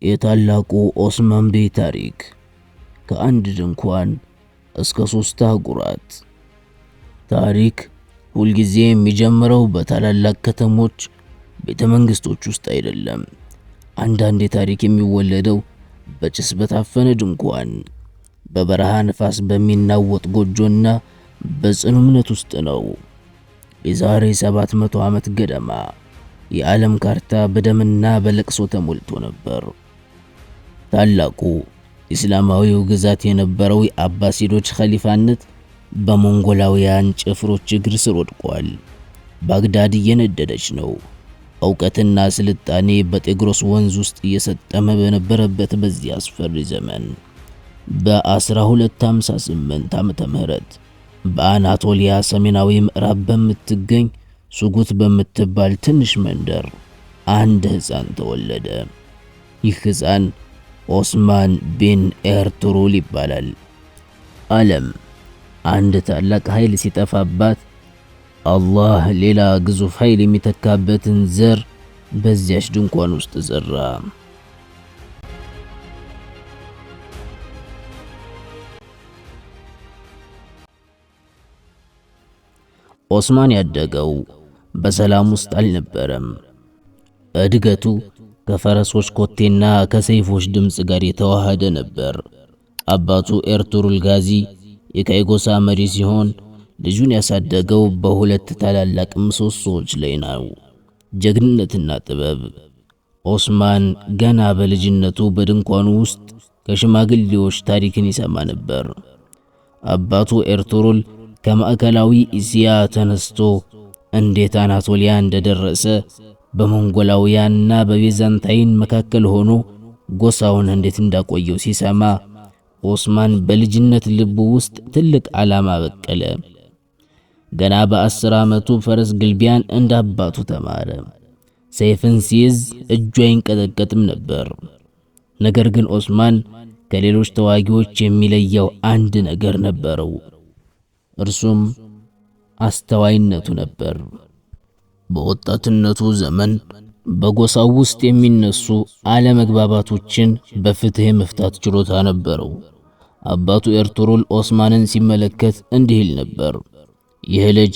የታላቁ ኦስማን ቤይ ታሪክ ከአንድ ድንኳን እስከ 3 አህጉራት። ታሪክ ሁልጊዜ የሚጀምረው በታላላቅ ከተሞች ቤተ መንግስቶች ውስጥ አይደለም። አንዳንዴ ታሪክ የሚወለደው በጭስ በታፈነ ድንኳን፣ በበረሃ ነፋስ በሚናወጥ ጎጆና በጽኑ እምነት ውስጥ ነው። የዛሬ 700 ዓመት ገደማ የዓለም ካርታ በደምና በለቅሶ ተሞልቶ ነበር። ታላቁ እስላማዊው ግዛት የነበረው የአባሲዶች ኸሊፋነት በሞንጎላውያን ጭፍሮች እግር ስር ወድቋል። ባግዳድ እየነደደች ነው። ዕውቀትና ስልጣኔ በጤግሮስ ወንዝ ውስጥ እየሰጠመ በነበረበት በዚህ አስፈሪ ዘመን በ1258 ዓመተ ምህረት በአናቶሊያ ሰሜናዊ ምዕራብ በምትገኝ ሱጉት በምትባል ትንሽ መንደር አንድ ሕፃን ተወለደ። ይህ ሕፃን ኦስማን ቢን ኤርቱሩል ይባላል። ዓለም አንድ ታላቅ ኃይል ሲጠፋባት አላህ ሌላ ግዙፍ ኃይል የሚተካበትን ዘር በዚያች ድንኳን ውስጥ ዘራ። ኦስማን ያደገው በሰላም ውስጥ አልነበረም። እድገቱ ከፈረሶች ኮቴና ከሰይፎች ድምፅ ጋር የተዋሃደ ነበር። አባቱ ኤርቱሩል ጋዚ የካይጎሳ መሪ ሲሆን ልጁን ያሳደገው በሁለት ታላላቅ ምሰሶዎች ላይ ነው፣ ጀግንነትና ጥበብ። ኦስማን ገና በልጅነቱ በድንኳኑ ውስጥ ከሽማግሌዎች ታሪክን ይሰማ ነበር። አባቱ ኤርቱሩል ከማዕከላዊ እስያ ተነስቶ እንዴት አናቶሊያ እንደደረሰ በሞንጎላውያንና በቤዛንታይን መካከል ሆኖ ጎሳውን እንዴት እንዳቆየው ሲሰማ ኦስማን በልጅነት ልቡ ውስጥ ትልቅ ዓላማ በቀለ። ገና በ10 ዓመቱ ፈረስ ግልቢያን እንደ አባቱ ተማረ። ሰይፍን ሲይዝ እጁ አይንቀጠቀጥም ነበር። ነገር ግን ኦስማን ከሌሎች ተዋጊዎች የሚለየው አንድ ነገር ነበረው። እርሱም አስተዋይነቱ ነበር። በወጣትነቱ ዘመን በጎሳው ውስጥ የሚነሱ አለመግባባቶችን በፍትህ መፍታት ችሎታ ነበረው። አባቱ ኤርቱሩል ኦስማንን ሲመለከት እንዲህ ይል ነበር፣ ይህ ልጅ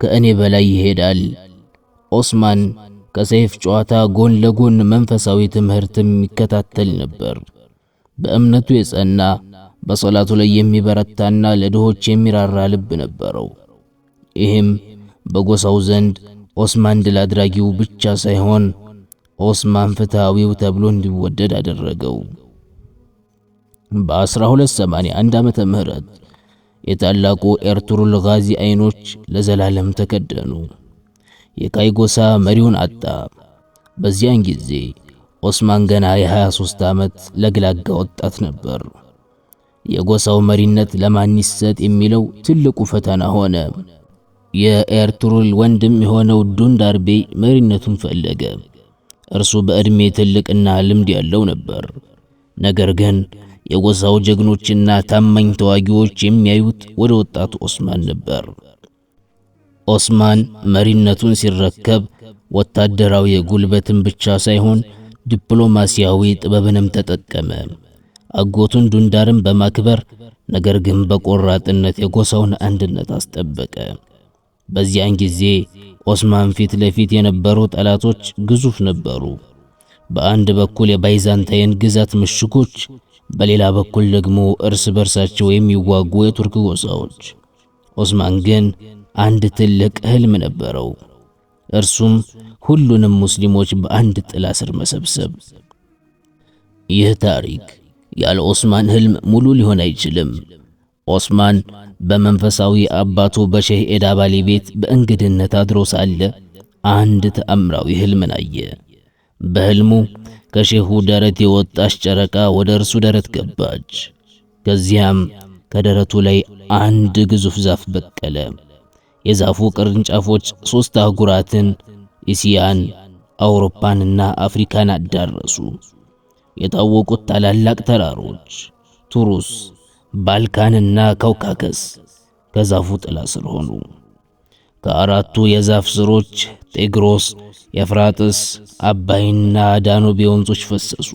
ከእኔ በላይ ይሄዳል። ኦስማን ከሰይፍ ጨዋታ ጎን ለጎን መንፈሳዊ ትምህርትም ይከታተል ነበር። በእምነቱ የጸና፣ በሶላቱ ላይ የሚበረታና ለድሆች የሚራራ ልብ ነበረው። ይህም በጎሳው ዘንድ ኦስማን ድል አድራጊው ብቻ ሳይሆን ኦስማን ፍትሃዊው ተብሎ እንዲወደድ አደረገው። በ1281 ዓመተ ምህረት የታላቁ ኤርቱሩል ጋዚ አይኖች ለዘላለም ተከደኑ። የካይጎሳ መሪውን አጣ። በዚያን ጊዜ ኦስማን ገና የ23 ዓመት ለግላጋ ወጣት ነበር። የጎሳው መሪነት ለማን ይሰጥ የሚለው ትልቁ ፈተና ሆነ። የኤርቱሩል ወንድም የሆነው ዱንዳር ቤይ መሪነቱን ፈለገ። እርሱ በእድሜ ትልቅና ልምድ ያለው ነበር። ነገር ግን የጎሳው ጀግኖችና ታማኝ ተዋጊዎች የሚያዩት ወደ ወጣቱ ኦስማን ነበር። ኦስማን መሪነቱን ሲረከብ ወታደራዊ ጉልበትን ብቻ ሳይሆን ዲፕሎማሲያዊ ጥበብንም ተጠቀመ። አጎቱን ዱንዳርን በማክበር ነገር ግን በቆራጥነት የጎሳውን አንድነት አስጠበቀ። በዚያን ጊዜ ኦስማን ፊት ለፊት የነበሩ ጠላቶች ግዙፍ ነበሩ። በአንድ በኩል የባይዛንታይን ግዛት ምሽጎች፣ በሌላ በኩል ደግሞ እርስ በርሳቸው የሚዋጉ የቱርክ ጎሳዎች። ኦስማን ግን አንድ ትልቅ ህልም ነበረው። እርሱም ሁሉንም ሙስሊሞች በአንድ ጥላ ስር መሰብሰብ። ይህ ታሪክ ያለ ኦስማን ህልም ሙሉ ሊሆን አይችልም። ኦስማን በመንፈሳዊ አባቱ በሼህ ኤዳባሊ ቤት በእንግድነት አድሮ ሳለ አንድ ተአምራዊ ህልምን አየ። በህልሙ ከሼሁ ደረት የወጣች ጨረቃ ወደ እርሱ ደረት ገባች። ከዚያም ከደረቱ ላይ አንድ ግዙፍ ዛፍ በቀለ። የዛፉ ቅርንጫፎች 3 አህጉራትን እስያን፣ አውሮፓንና አፍሪካን አዳረሱ። የታወቁት ታላላቅ ተራሮች ቱሩስ፣ ባልካንና ካውካከስ ከዛፉ ጥላ ስር ሆኑ። ከአራቱ የዛፍ ስሮች ጤግሮስ፣ ኤፍራጥስ፣ አባይና ዳኑቤ ወንዞች ፈሰሱ።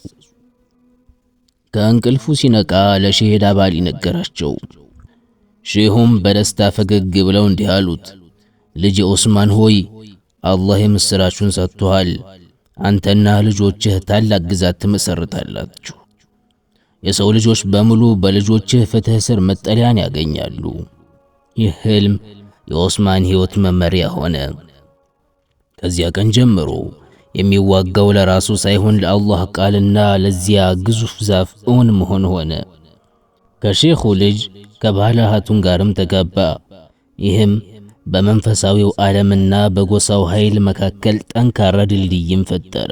ከእንቅልፉ ሲነቃ ለሼህ ዳባሊ ነገራቸው። ሼሁም በደስታ ፈገግ ብለው እንዲህ አሉት፣ ልጅ ዑስማን ሆይ አላህ የምስራቹን ሰጥቶሃል። አንተና ልጆችህ ታላቅ ግዛት ትመሰርታላችሁ። የሰው ልጆች በሙሉ በልጆችህ ፍትህ ስር መጠለያን ያገኛሉ። ይህ ህልም የዑስማን ሕይወት መመሪያ ሆነ። ከዚያ ቀን ጀምሮ የሚዋጋው ለራሱ ሳይሆን ለአላህ ቃልና ለዚያ ግዙፍ ዛፍ እውን መሆን ሆነ። ከሼኹ ልጅ ከባለ ሀቱን ጋርም ተጋባ። ይህም በመንፈሳዊው ዓለምና በጎሳው ኃይል መካከል ጠንካራ ድልድይም ፈጠረ።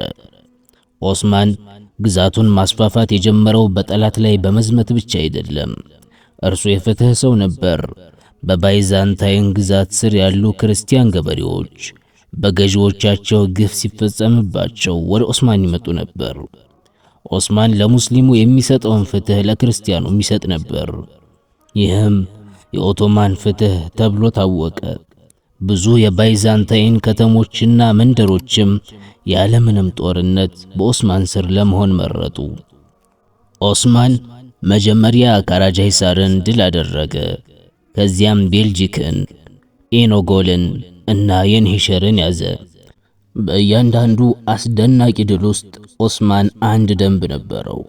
ዑስማን ግዛቱን ማስፋፋት የጀመረው በጠላት ላይ በመዝመት ብቻ አይደለም። እርሱ የፍትህ ሰው ነበር። በባይዛንታይን ግዛት ስር ያሉ ክርስቲያን ገበሬዎች በገዢዎቻቸው ግፍ ሲፈጸምባቸው ወደ ዑስማን ይመጡ ነበር። ዑስማን ለሙስሊሙ የሚሰጠውን ፍትህ ለክርስቲያኑ ይሰጥ ነበር። ይህም የኦቶማን ፍትህ ተብሎ ታወቀ። ብዙ የባይዛንታይን ከተሞችና መንደሮችም ያለምንም ጦርነት በዑስማን ስር ለመሆን መረጡ። ዑስማን መጀመሪያ ካራጃሂሳርን ድል አደረገ። ከዚያም ቤልጂክን፣ ኢኖጎልን እና የንሂሸርን ያዘ። በእያንዳንዱ አስደናቂ ድል ውስጥ ዑስማን አንድ ደንብ ነበረው።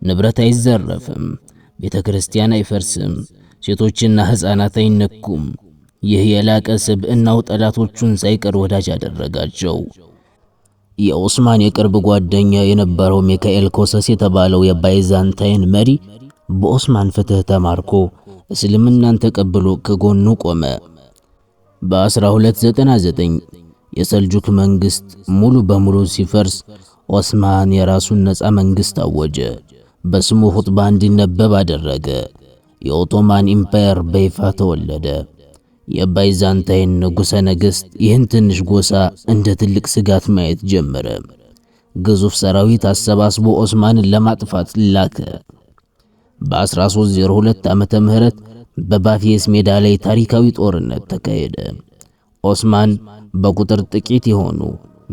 ንብረት አይዘረፍም፣ ቤተ ክርስቲያን አይፈርስም፣ ሴቶችና ሕፃናት አይነኩም። ይህ የላቀ ስብዕናው ጠላቶቹን ሳይቀር ወዳጅ አደረጋቸው። የዑስማን የቅርብ ጓደኛ የነበረው ሚካኤል ኮሰስ የተባለው የባይዛንታይን መሪ በዑስማን ፍትህ ተማርኮ እስልምናን ተቀብሎ ከጎኑ ቆመ። በ1299 የሰልጁክ መንግስት ሙሉ በሙሉ ሲፈርስ ዑስማን የራሱን ነፃ መንግስት አወጀ። በስሙ ኹጥባ እንዲነበብ አደረገ። የኦቶማን ኢምፓየር በይፋ ተወለደ። የባይዛንታይን ንጉሠ ነገሥት ይህን ትንሽ ጎሳ እንደ ትልቅ ስጋት ማየት ጀመረ። ግዙፍ ሰራዊት አሰባስቦ ዑስማንን ለማጥፋት ላከ። በ1302 ዓመተ ምህረት በባፊየስ ሜዳ ላይ ታሪካዊ ጦርነት ተካሄደ። ዑስማን በቁጥር ጥቂት የሆኑ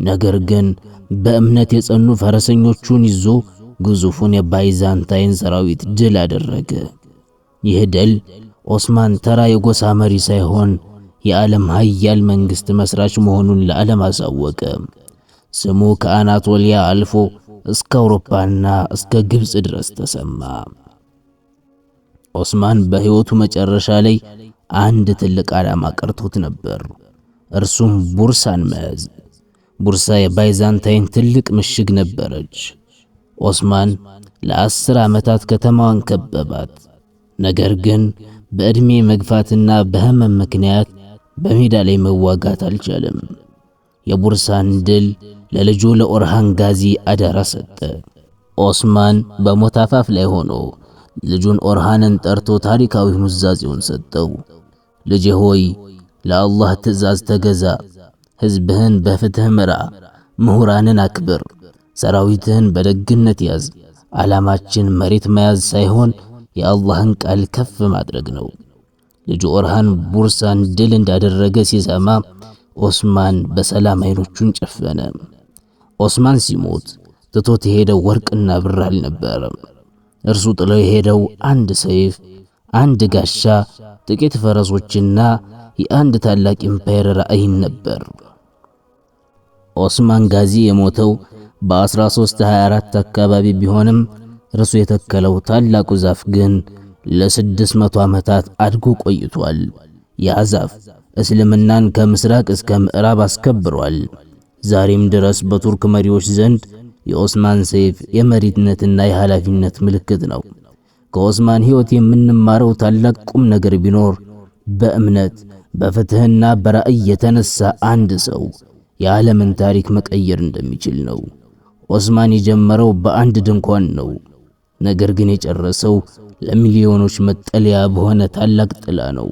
ነገር ግን በእምነት የጸኑ ፈረሰኞቹን ይዞ ግዙፉን የባይዛንታይን ሰራዊት ድል አደረገ። ይህ ድል ዑስማን ተራ የጎሳ መሪ ሳይሆን የዓለም ኃያል መንግስት መስራች መሆኑን ለዓለም አሳወቀ። ስሙ ከአናቶሊያ አልፎ እስከ አውሮፓና እስከ ግብጽ ድረስ ተሰማ። ዑስማን በሕይወቱ መጨረሻ ላይ አንድ ትልቅ ዓላማ ቀርቶት ነበር። እርሱም ቡርሳን መያዝ። ቡርሳ የባይዛንታይን ትልቅ ምሽግ ነበረች። ዑስማን ለ10 ዓመታት ከተማዋን ከበባት። ነገር ግን በዕድሜ መግፋትና በህመም ምክንያት በሜዳ ላይ መዋጋት አልቻለም። የቡርሳን ድል ለልጁ ለኦርሃን ጋዚ አደራ ሰጠ። ዑስማን በሞት አፋፍ ላይ ሆኖ ልጁን ኦርሃንን ጠርቶ ታሪካዊ ኑዛዜውን ሰጠው። ልጄ ሆይ ለአላህ ትእዛዝ ተገዛ፣ ሕዝብህን በፍትህ ምራ፣ ምሁራንን አክብር፣ ሰራዊትህን በደግነት ያዝ። ዓላማችን መሬት መያዝ ሳይሆን የአላህን ቃል ከፍ ማድረግ ነው። ልጁ ኦርሃን ቡርሳን ድል እንዳደረገ ሲሰማ ዑስማን በሰላም አይኖቹን ጨፈነ። ዑስማን ሲሞት ትቶት የሄደው ወርቅና ብር አልነበረም። እርሱ ጥሎ የሄደው አንድ ሰይፍ፣ አንድ ጋሻ፣ ጥቂት ፈረሶችና የአንድ ታላቅ ኢምፓየር ራእይን ነበር። ዑስማን ጋዚ የሞተው በ1324 አካባቢ ቢሆንም እርሱ የተከለው ታላቁ ዛፍ ግን ለ600 ዓመታት አድጎ ቆይቷል። ያ ዛፍ እስልምናን ከምስራቅ እስከ ምዕራብ አስከብሯል። ዛሬም ድረስ በቱርክ መሪዎች ዘንድ የዑስማን ሰይፍ የመሪነትና የኃላፊነት ምልክት ነው። ከዑስማን ሕይወት የምንማረው ታላቅ ቁም ነገር ቢኖር በእምነት በፍትህና በራእይ የተነሳ አንድ ሰው የዓለምን ታሪክ መቀየር እንደሚችል ነው። ዑስማን የጀመረው በአንድ ድንኳን ነው፣ ነገር ግን የጨረሰው ለሚሊዮኖች መጠለያ በሆነ ታላቅ ጥላ ነው።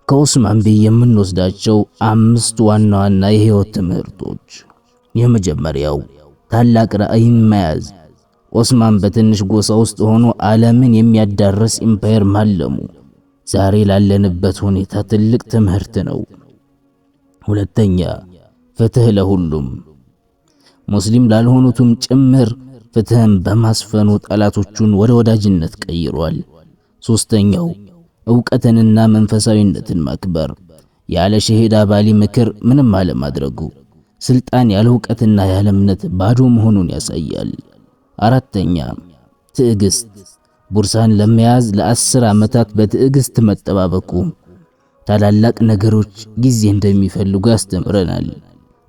ከዑስማን ቤት የምንወስዳቸው 5 ዋና ዋና የሕይወት ትምህርቶች። የመጀመሪያው ታላቅ ራእይን መያዝ። ዑስማን በትንሽ ጎሳ ውስጥ ሆኖ ዓለምን የሚያዳርስ ኢምፓየር ማለሙ ዛሬ ላለንበት ሁኔታ ትልቅ ትምህርት ነው። ሁለተኛ ፍትህ ለሁሉም፣ ሙስሊም ላልሆኑትም ጭምር ፍትህን በማስፈኑ ጠላቶቹን ወደ ወዳጅነት ቀይሯል። ሶስተኛው ዕውቀትንና መንፈሳዊነትን ማክበር፣ ያለ ሸሂድ አባሊ ምክር ምንም አለማድረጉ ስልጣን ያለ ዕውቀትና ያለ እምነት ባዶ መሆኑን ያሳያል። አራተኛ ትዕግስት፣ ቡርሳን ለመያዝ ለ10 ዓመታት በትዕግስት መጠባበቁ ታላላቅ ነገሮች ጊዜ እንደሚፈልጉ ያስተምረናል።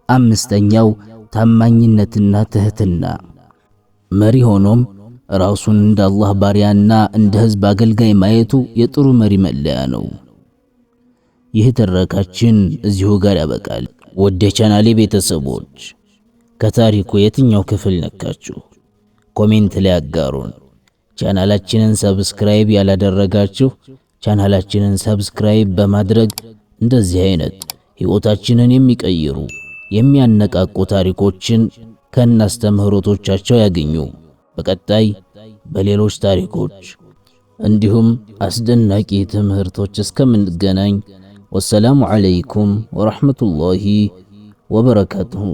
አምስተኛው ታማኝነትና ትህትና፣ መሪ ሆኖም ራሱን እንደ አላህ ባሪያና እንደ ህዝብ አገልጋይ ማየቱ የጥሩ መሪ መለያ ነው። ይህ ትረካችን እዚሁ ጋር ያበቃል። ወደ ቻናሌ ቤተሰቦች ከታሪኩ የትኛው ክፍል ነካችሁ? ኮሜንት ላይ አጋሩን። ቻናላችንን ሰብስክራይብ ያላደረጋችሁ ቻናላችንን ሰብስክራይብ በማድረግ እንደዚህ አይነት ህይወታችንን የሚቀይሩ የሚያነቃቁ ታሪኮችን ከናስተምህሮቶቻቸው ያገኙ። በቀጣይ በሌሎች ታሪኮች እንዲሁም አስደናቂ ትምህርቶች እስከምንገናኝ ወሰላሙ ዐለይኩም ወራህመቱላሂ ወበረካቱሁ።